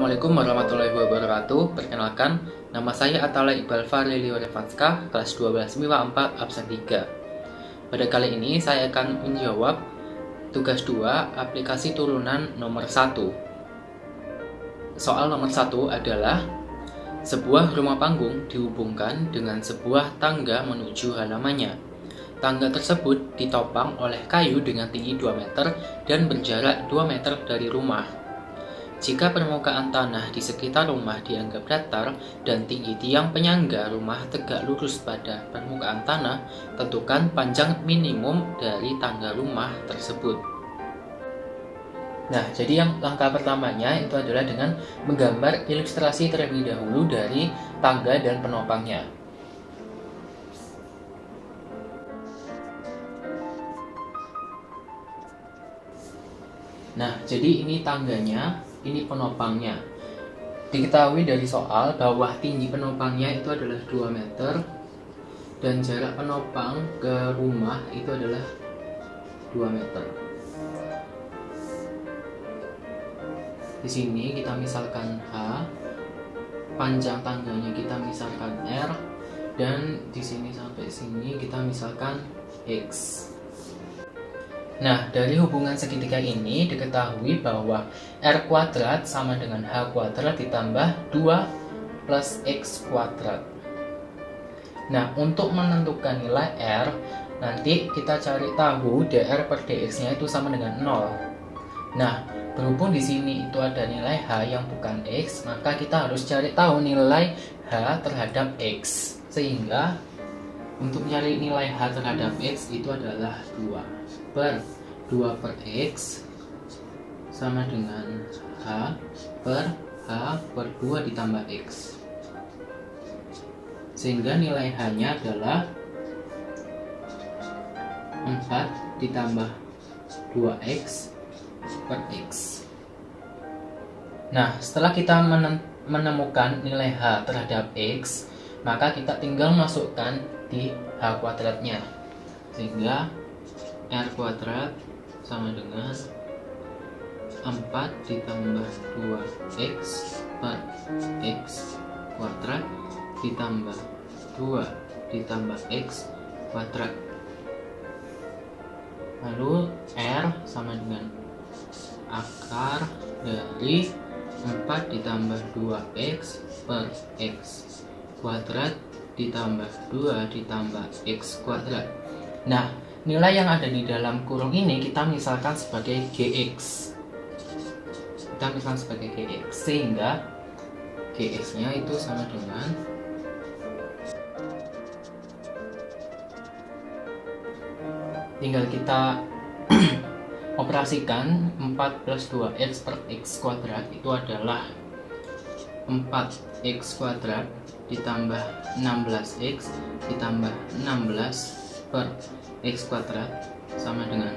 Assalamualaikum warahmatullahi wabarakatuh. Perkenalkan, nama saya Atala Iqbal Farlilio Revanska, kelas 12 MIPA 4 absen 3. Pada kali ini saya akan menjawab tugas 2 aplikasi turunan nomor 1. Soal nomor 1 adalah sebuah rumah panggung dihubungkan dengan sebuah tangga menuju halamannya. Tangga tersebut ditopang oleh kayu dengan tinggi 2 meter dan berjarak 2 meter dari rumah. Jika permukaan tanah di sekitar rumah dianggap datar dan tinggi tiang penyangga rumah tegak lurus pada permukaan tanah, tentukan panjang minimum dari tangga rumah tersebut. Nah, jadi yang langkah pertamanya itu adalah dengan menggambar ilustrasi terlebih dahulu dari tangga dan penopangnya. Nah, jadi ini tangganya. Ini penopangnya. Diketahui dari soal bahwa tinggi penopangnya itu adalah 2 meter dan jarak penopang ke rumah itu adalah 2 meter. Di sini kita misalkan H, panjang tangganya kita misalkan R, dan di sini sampai sini kita misalkan X. Nah, dari hubungan segitiga ini diketahui bahwa R kuadrat sama dengan H kuadrat ditambah 2 plus X kuadrat. Nah, untuk menentukan nilai R, nanti kita cari tahu dr per dx-nya itu sama dengan 0. Nah, berhubung di sini itu ada nilai H yang bukan X, maka kita harus cari tahu nilai H terhadap X. Sehingga untuk mencari nilai H terhadap X itu adalah 2 per X sama dengan H per 2 ditambah X. Sehingga nilai H-nya adalah 4 ditambah 2X per X. Nah, setelah kita menemukan nilai H terhadap X, maka kita tinggal masukkan di H kuadratnya. Sehingga R kuadrat sama dengan 4 ditambah 2X per X kuadrat ditambah 2 ditambah X kuadrat. Lalu R sama dengan akar dari 4 ditambah 2X per X kuadrat ditambah 2 ditambah X kuadrat. Nah, nilai yang ada di dalam kurung ini kita misalkan sebagai Gx. Kita misalkan sebagai Gx, sehingga Gx-nya itu sama dengan tinggal kita operasikan 4 plus 2x per x kuadrat itu adalah 4x kuadrat ditambah 16x ditambah 16 per x kuadrat sama dengan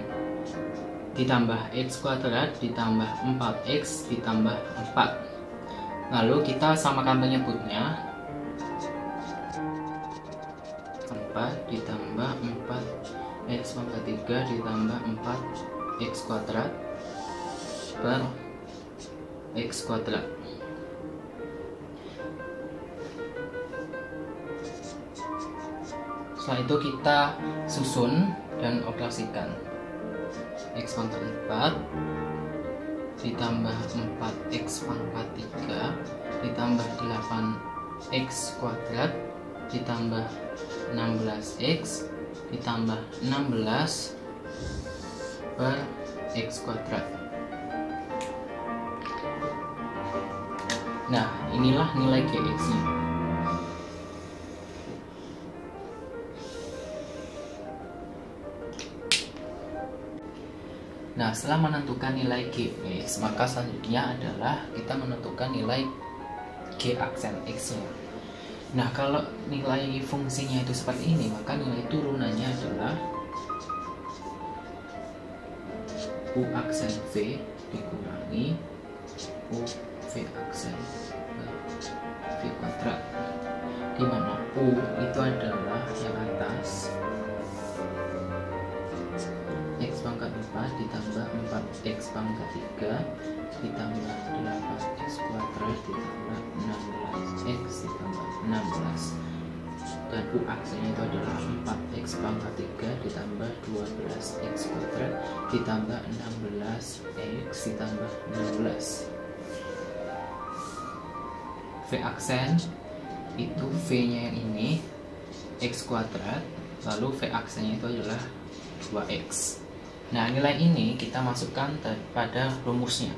ditambah x kuadrat ditambah 4x ditambah 4. Lalu kita samakan penyebutnya. 4 ditambah 4x pangkat 3 ditambah 4x kuadrat per x kuadrat. Setelah itu kita susun dan operasikan. X pangkat 4 ditambah 4x pangkat 3 ditambah 8x kuadrat ditambah 16x ditambah 16 per x kuadrat. Nah, inilah nilai Gx-nya. Nah, setelah menentukan nilai Gx, maka selanjutnya adalah kita menentukan nilai G aksen X-nya. Nah, kalau nilai fungsinya itu seperti ini, maka nilai turunannya adalah U aksen V dikurangi U V aksen V kuadrat, di mana U itu adalah yang atas, X pangkat 4 ditambah 4x pangkat 3 ditambah 8x kuadrat ditambah 16x ditambah 16, dan U aksennya itu adalah 4x pangkat 3 ditambah 12x kuadrat ditambah 16x ditambah 16. V aksen itu V nya yang ini x kuadrat, lalu V aksennya itu adalah 2x. Nah, nilai ini kita masukkan pada rumusnya.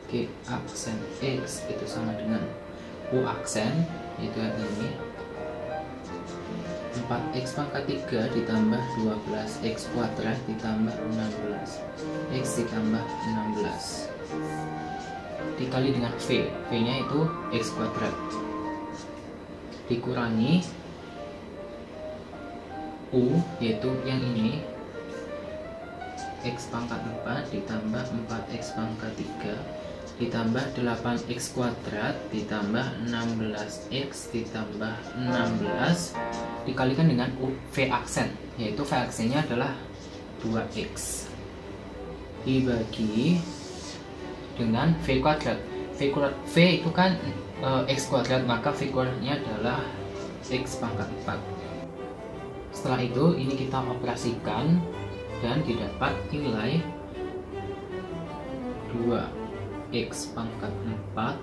G aksen x itu sama dengan U aksen, itu yang ini 4x pangkat 3 ditambah 12x kuadrat ditambah 16x ditambah 16 dikali dengan V nya itu x kuadrat dikurangi U, yaitu yang ini x pangkat 4 ditambah 4x pangkat 3 ditambah 8x kuadrat ditambah 16x ditambah 16 dikalikan dengan V aksen, yaitu V aksennya adalah 2x dibagi dengan V kuadrat. V itu kan x kuadrat, maka V kuadratnya adalah x pangkat 4. Setelah itu ini kita operasikan dan didapat nilai 2x pangkat 4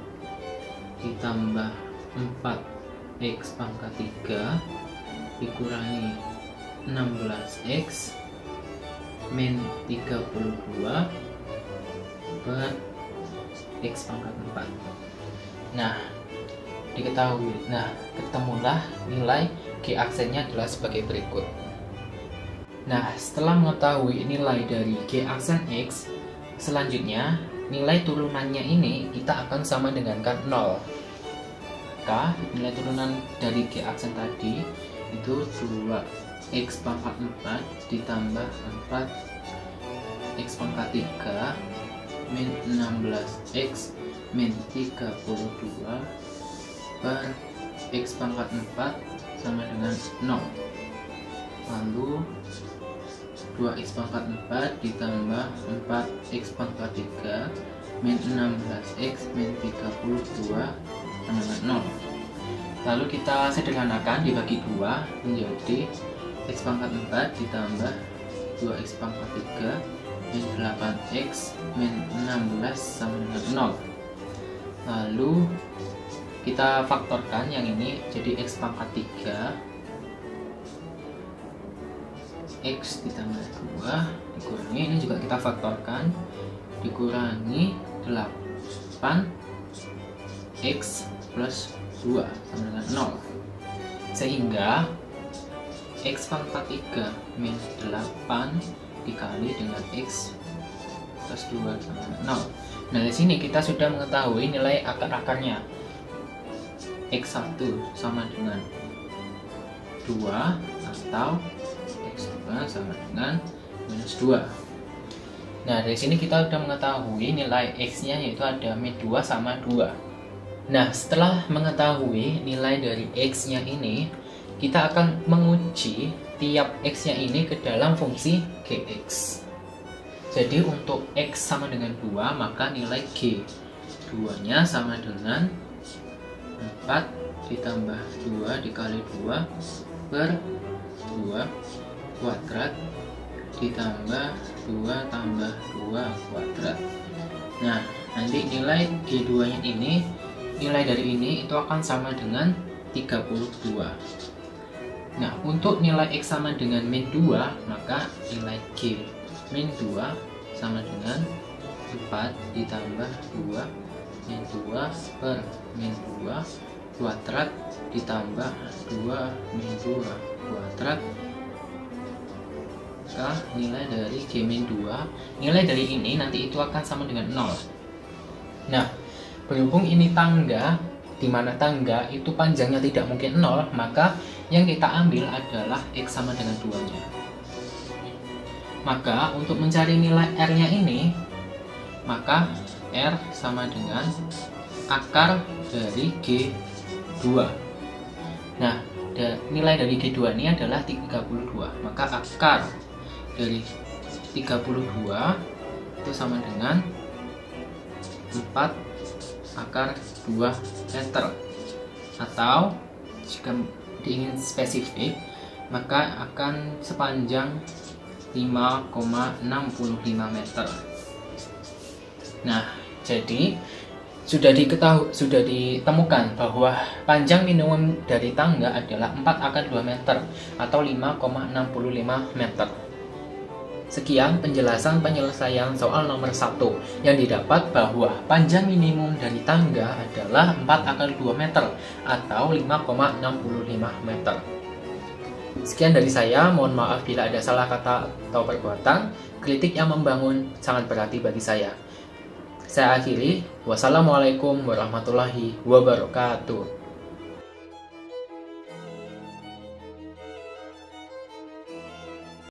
ditambah 4x pangkat 3 dikurangi 16x min 32 per x pangkat 4. Nah, diketahui. Nah, ketemulah nilai G aksennya adalah sebagai berikut. Nah, setelah mengetahui nilai dari G aksen X, selanjutnya nilai turunannya ini kita akan sama dengankan 0. Maka nilai turunan dari G aksen tadi itu 2x pangkat 4 ditambah 4x pangkat 3 min 16x min 32 per x pangkat 4 sama dengan 0. Lalu 2x pangkat 4 ditambah 4x pangkat 3 min 16x min 32 sama dengan 0. Lalu kita sederhanakan, dibagi 2 menjadi x pangkat 4 ditambah 2x pangkat 3 min 8x min 16 sama dengan 0. Lalu kita faktorkan yang ini jadi x pangkat 3 x ditambah 2 dikurangi, ini juga kita faktorkan, dikurangi 8x plus 2 sama dengan 0, sehingga x pangkat 3 min 8 dikali dengan x plus 2 sama dengan 0. Nah, di sini kita sudah mengetahui nilai akar-akarnya. X1 sama dengan 2 atau X2 sama dengan minus 2. Nah, dari sini kita sudah mengetahui nilai X-nya, yaitu ada min 2 sama 2. Nah, setelah mengetahui nilai dari X-nya ini, kita akan menguji tiap X-nya ini ke dalam fungsi Gx. Jadi untuk X sama dengan 2, maka nilai G 2-nya sama dengan 4 ditambah 2 dikali 2 per 2 kuadrat ditambah 2 tambah 2 kuadrat. Nah, nanti nilai G2 nya ini, nilai dari ini itu akan sama dengan 32. Nah, untuk nilai X sama dengan min 2, maka nilai G min 2 sama dengan 4 ditambah 2 min 2 per min 2 kuadrat ditambah 2 min 2 kuadrat. Maka nilai dari G min 2, nilai dari ini nanti itu akan sama dengan 0. Nah, berhubung ini tangga, di mana tangga itu panjangnya tidak mungkin 0, maka yang kita ambil adalah X sama dengan 2-nya. Maka untuk mencari nilai R-nya ini, maka R sama dengan akar dari G2. Nah, nilai dari G2 ini adalah 32. Maka akar dari 32 itu sama dengan 4 akar 2 meter, atau jika diingin spesifik maka akan sepanjang 5,65 meter. Nah, jadi sudah ditemukan bahwa panjang minimum dari tangga adalah 4 akar 2 meter atau 5,65 meter. Sekian penjelasan penyelesaian soal nomor 1 yang didapat bahwa panjang minimum dari tangga adalah 4 akar 2 meter atau 5,65 meter. Sekian dari saya, mohon maaf bila ada salah kata atau perbuatan. Kritik yang membangun sangat berarti bagi saya. Saya akhiri, wassalamualaikum warahmatullahi wabarakatuh.